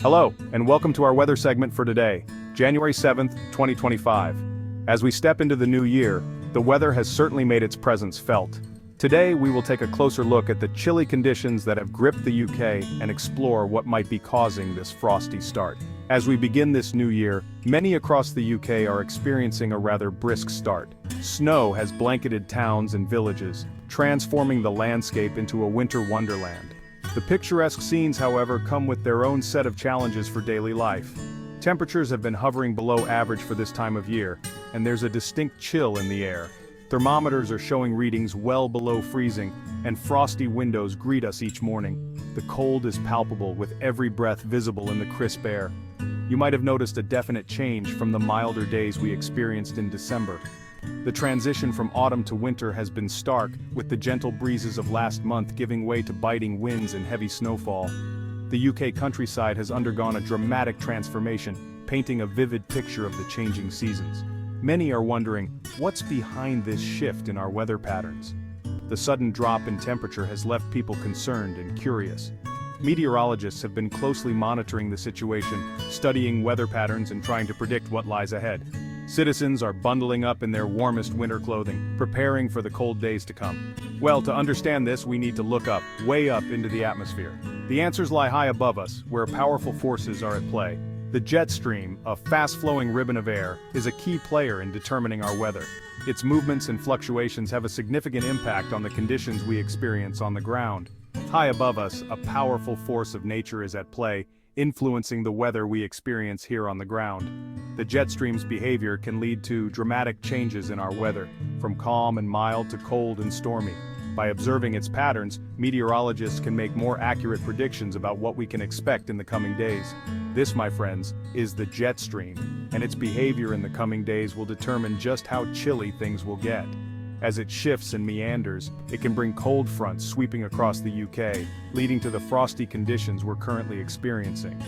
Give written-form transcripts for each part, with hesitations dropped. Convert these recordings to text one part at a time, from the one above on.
Hello, and welcome to our weather segment for today, January 7th, 2025. As we step into the new year, the weather has certainly made its presence felt. Today, we will take a closer look at the chilly conditions that have gripped the UK and explore what might be causing this frosty start. As we begin this new year, many across the UK are experiencing a rather brisk start. Snow has blanketed towns and villages, transforming the landscape into a winter wonderland. The picturesque scenes, however, come with their own set of challenges for daily life. Temperatures have been hovering below average for this time of year, and there's a distinct chill in the air. Thermometers are showing readings well below freezing, and frosty windows greet us each morning. The cold is palpable, with every breath visible in the crisp air. You might have noticed a definite change from the milder days we experienced in December. The transition from autumn to winter has been stark, with the gentle breezes of last month giving way to biting winds and heavy snowfall. The UK countryside has undergone a dramatic transformation, painting a vivid picture of the changing seasons. Many are wondering, what's behind this shift in our weather patterns? The sudden drop in temperature has left people concerned and curious. Meteorologists have been closely monitoring the situation, studying weather patterns and trying to predict what lies ahead. Citizens are bundling up in their warmest winter clothing, preparing for the cold days to come. Well, to understand this, we need to look up, way up into the atmosphere. The answers lie high above us, where powerful forces are at play. The jet stream, a fast-flowing ribbon of air, is a key player in determining our weather. Its movements and fluctuations have a significant impact on the conditions we experience on the ground. High above us, a powerful force of nature is at play, influencing the weather we experience here on the ground. The jet stream's behavior can lead to dramatic changes in our weather, from calm and mild to cold and stormy. By observing its patterns, meteorologists can make more accurate predictions about what we can expect in the coming days. This, my friends, is the jet stream, and its behavior in the coming days will determine just how chilly things will get. As it shifts and meanders, it can bring cold fronts sweeping across the UK, leading to the frosty conditions we're currently experiencing.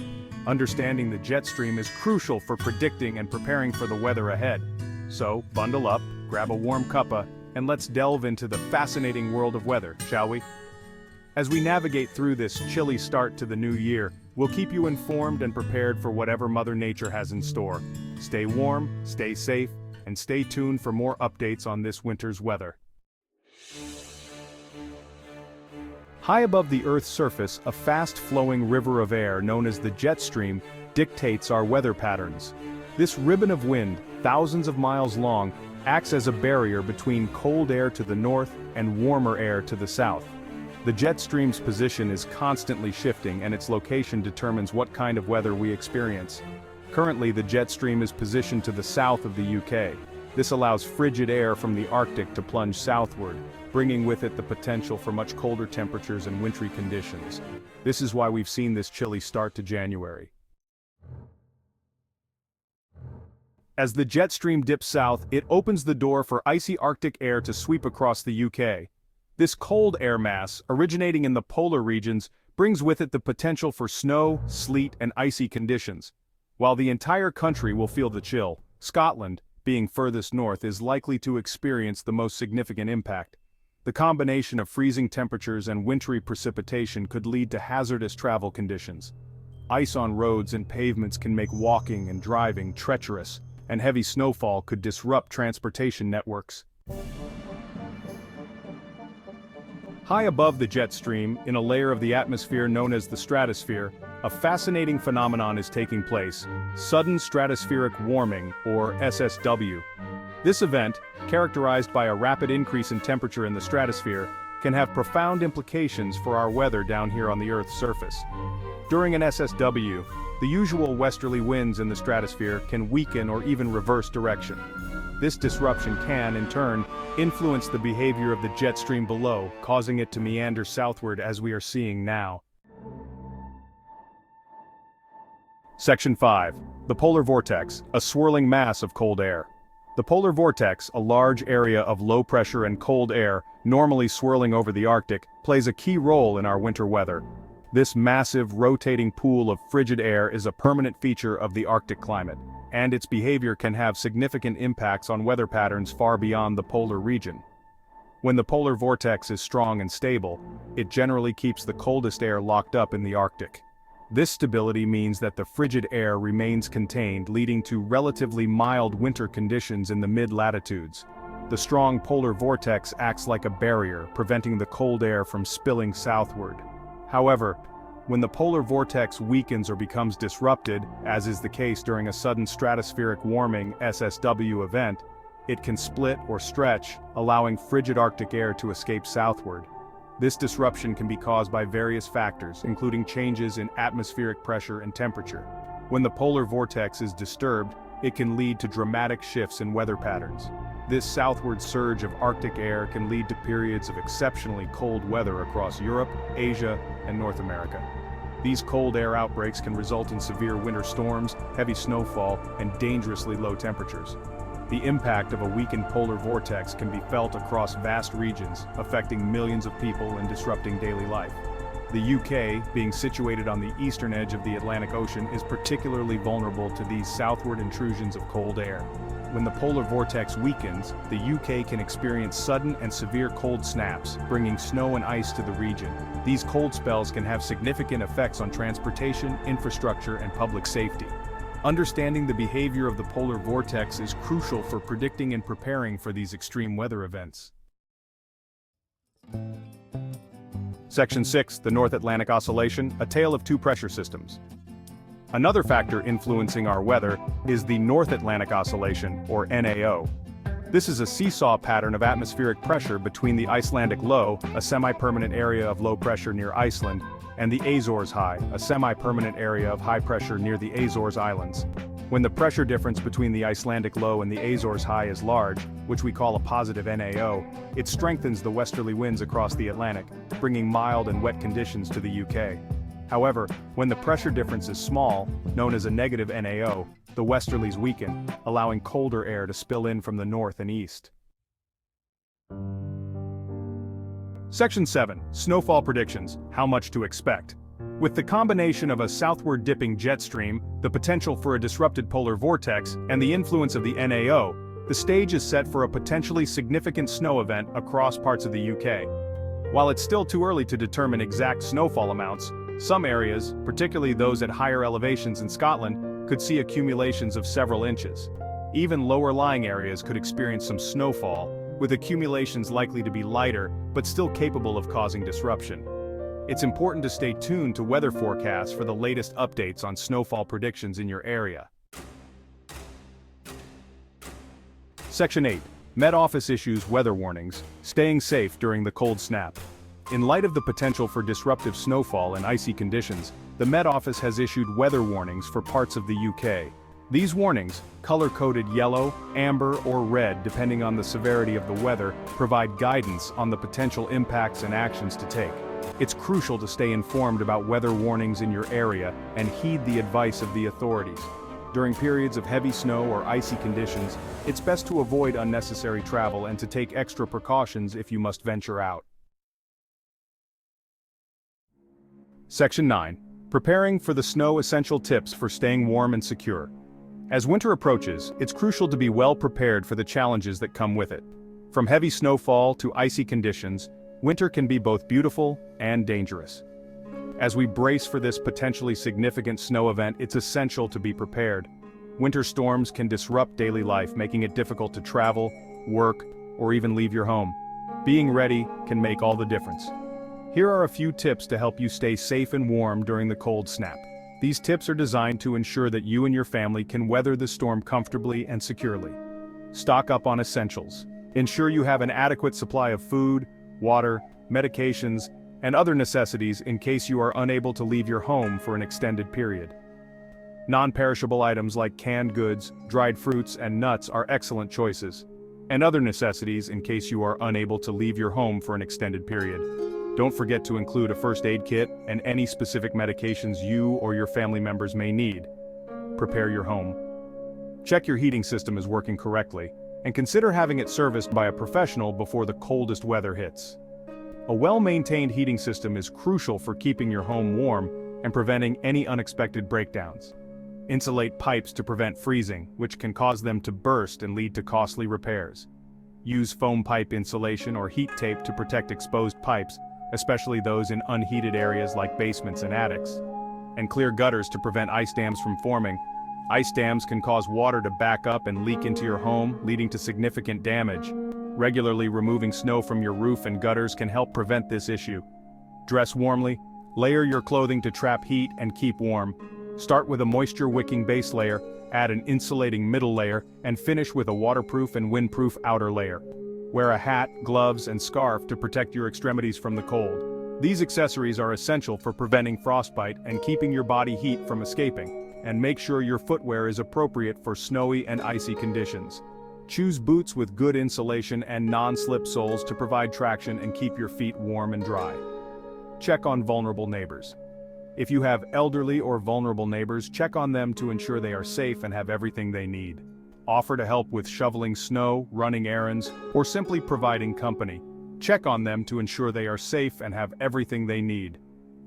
Understanding the jet stream is crucial for predicting and preparing for the weather ahead. So, bundle up, grab a warm cuppa, and let's delve into the fascinating world of weather, shall we? As we navigate through this chilly start to the new year, we'll keep you informed and prepared for whatever Mother Nature has in store. Stay warm, stay safe, and stay tuned for more updates on this winter's weather. High above the Earth's surface, a fast-flowing river of air known as the jet stream dictates our weather patterns. This ribbon of wind, thousands of miles long, acts as a barrier between cold air to the north and warmer air to the south. The jet stream's position is constantly shifting, and its location determines what kind of weather we experience. Currently, the jet stream is positioned to the south of the UK. This allows frigid air from the Arctic to plunge southward, bringing with it the potential for much colder temperatures and wintry conditions. This is why we've seen this chilly start to January. As the jet stream dips south, it opens the door for icy Arctic air to sweep across the UK. This cold air mass, originating in the polar regions, brings with it the potential for snow, sleet, and icy conditions. While the entire country will feel the chill, Scotland, being furthest north, is likely to experience the most significant impact. The combination of freezing temperatures and wintry precipitation could lead to hazardous travel conditions. Ice on roads and pavements can make walking and driving treacherous, and heavy snowfall could disrupt transportation networks. High above the jet stream, in a layer of the atmosphere known as the stratosphere, a fascinating phenomenon is taking place: sudden stratospheric warming, or SSW. This event, characterized by a rapid increase in temperature in the stratosphere, can have profound implications for our weather down here on the Earth's surface. During an SSW, the usual westerly winds in the stratosphere can weaken or even reverse direction. This disruption can, in turn, influence the behavior of the jet stream below, causing it to meander southward as we are seeing now. Section 5. The Polar Vortex, a swirling mass of cold air. The polar vortex, a large area of low pressure and cold air, normally swirling over the Arctic, plays a key role in our winter weather. This massive, rotating pool of frigid air is a permanent feature of the Arctic climate, and its behavior can have significant impacts on weather patterns far beyond the polar region. When the polar vortex is strong and stable, it generally keeps the coldest air locked up in the Arctic. This stability means that the frigid air remains contained, leading to relatively mild winter conditions in the mid-latitudes. The strong polar vortex acts like a barrier, preventing the cold air from spilling southward. However, when the polar vortex weakens or becomes disrupted, as is the case during a sudden stratospheric warming (SSW) event, it can split or stretch, allowing frigid Arctic air to escape southward. This disruption can be caused by various factors, including changes in atmospheric pressure and temperature. When the polar vortex is disturbed, it can lead to dramatic shifts in weather patterns. This southward surge of Arctic air can lead to periods of exceptionally cold weather across Europe, Asia, and North America. These cold air outbreaks can result in severe winter storms, heavy snowfall, and dangerously low temperatures. The impact of a weakened polar vortex can be felt across vast regions, affecting millions of people and disrupting daily life. The UK, being situated on the eastern edge of the Atlantic Ocean, is particularly vulnerable to these southward intrusions of cold air. When the polar vortex weakens, the UK can experience sudden and severe cold snaps, bringing snow and ice to the region. These cold spells can have significant effects on transportation, infrastructure, and public safety. Understanding the behavior of the polar vortex is crucial for predicting and preparing for these extreme weather events. Section 6, the North Atlantic Oscillation, a tale of two pressure systems. Another factor influencing our weather is the North Atlantic Oscillation, or NAO. This is a seesaw pattern of atmospheric pressure between the Icelandic low, a semi-permanent area of low pressure near Iceland, and the Azores high, a semi-permanent area of high pressure near the Azores Islands. When the pressure difference between the Icelandic low and the Azores high is large, which we call a positive NAO, it strengthens the westerly winds across the Atlantic, bringing mild and wet conditions to the UK. However, when the pressure difference is small, known as a negative NAO, the westerlies weaken, allowing colder air to spill in from the north and east. Section 7, Snowfall Predictions, How Much to Expect. With the combination of a southward dipping jet stream, the potential for a disrupted polar vortex, and the influence of the NAO, the stage is set for a potentially significant snow event across parts of the UK. While it's still too early to determine exact snowfall amounts, some areas, particularly those at higher elevations in Scotland, could see accumulations of several inches. Even lower-lying areas could experience some snowfall, with accumulations likely to be lighter, but still capable of causing disruption. It's important to stay tuned to weather forecasts for the latest updates on snowfall predictions in your area. Section 8. Met Office issues weather warnings, staying safe during the cold snap. In light of the potential for disruptive snowfall and icy conditions, the Met Office has issued weather warnings for parts of the UK. These warnings, color-coded yellow, amber, or red depending on the severity of the weather, provide guidance on the potential impacts and actions to take. It's crucial to stay informed about weather warnings in your area and heed the advice of the authorities. During periods of heavy snow or icy conditions, it's best to avoid unnecessary travel and to take extra precautions if you must venture out. Section 9. Preparing for the snow, essential tips for staying warm and secure. As winter approaches, it's crucial to be well prepared for the challenges that come with it. From heavy snowfall to icy conditions, winter can be both beautiful and dangerous. As we brace for this potentially significant snow event, it's essential to be prepared. Winter storms can disrupt daily life, making it difficult to travel, work, or even leave your home. Being ready can make all the difference. Here are a few tips to help you stay safe and warm during the cold snap. These tips are designed to ensure that you and your family can weather the storm comfortably and securely. Stock up on essentials. Ensure you have an adequate supply of food, water, medications, and other necessities in case you are unable to leave your home for an extended period. Non-perishable items like canned goods, dried fruits, and nuts are excellent choices, and other necessities in case you are unable to leave your home for an extended period. Don't forget to include a first aid kit and any specific medications you or your family members may need. Prepare your home. Check your heating system is working correctly, and consider having it serviced by a professional before the coldest weather hits. A well-maintained heating system is crucial for keeping your home warm and preventing any unexpected breakdowns. Insulate pipes to prevent freezing, which can cause them to burst and lead to costly repairs. Use foam pipe insulation or heat tape to protect exposed pipes, especially those in unheated areas like basements and attics. and clear gutters to prevent ice dams from forming. Ice dams can cause water to back up and leak into your home, leading to significant damage. Regularly removing snow from your roof and gutters can help prevent this issue. Dress warmly, layer your clothing to trap heat and keep warm. Start with a moisture-wicking base layer, add an insulating middle layer, and finish with a waterproof and windproof outer layer. Wear a hat, gloves, and scarf to protect your extremities from the cold. These accessories are essential for preventing frostbite and keeping your body heat from escaping. And make sure your footwear is appropriate for snowy and icy conditions. Choose boots with good insulation and non-slip soles to provide traction and keep your feet warm and dry. Check on vulnerable neighbors. If you have elderly or vulnerable neighbors, check on them to ensure they are safe and have everything they need. Offer to help with shoveling snow, running errands, or simply providing company. Check on them to ensure they are safe and have everything they need.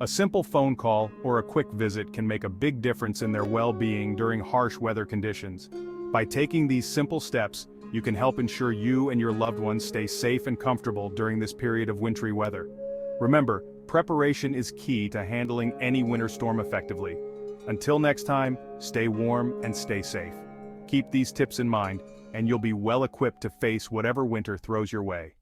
A simple phone call or a quick visit can make a big difference in their well-being during harsh weather conditions. By taking these simple steps, you can help ensure you and your loved ones stay safe and comfortable during this period of wintry weather. Remember, preparation is key to handling any winter storm effectively. Until next time, stay warm and stay safe. Keep these tips in mind, and you'll be well equipped to face whatever winter throws your way.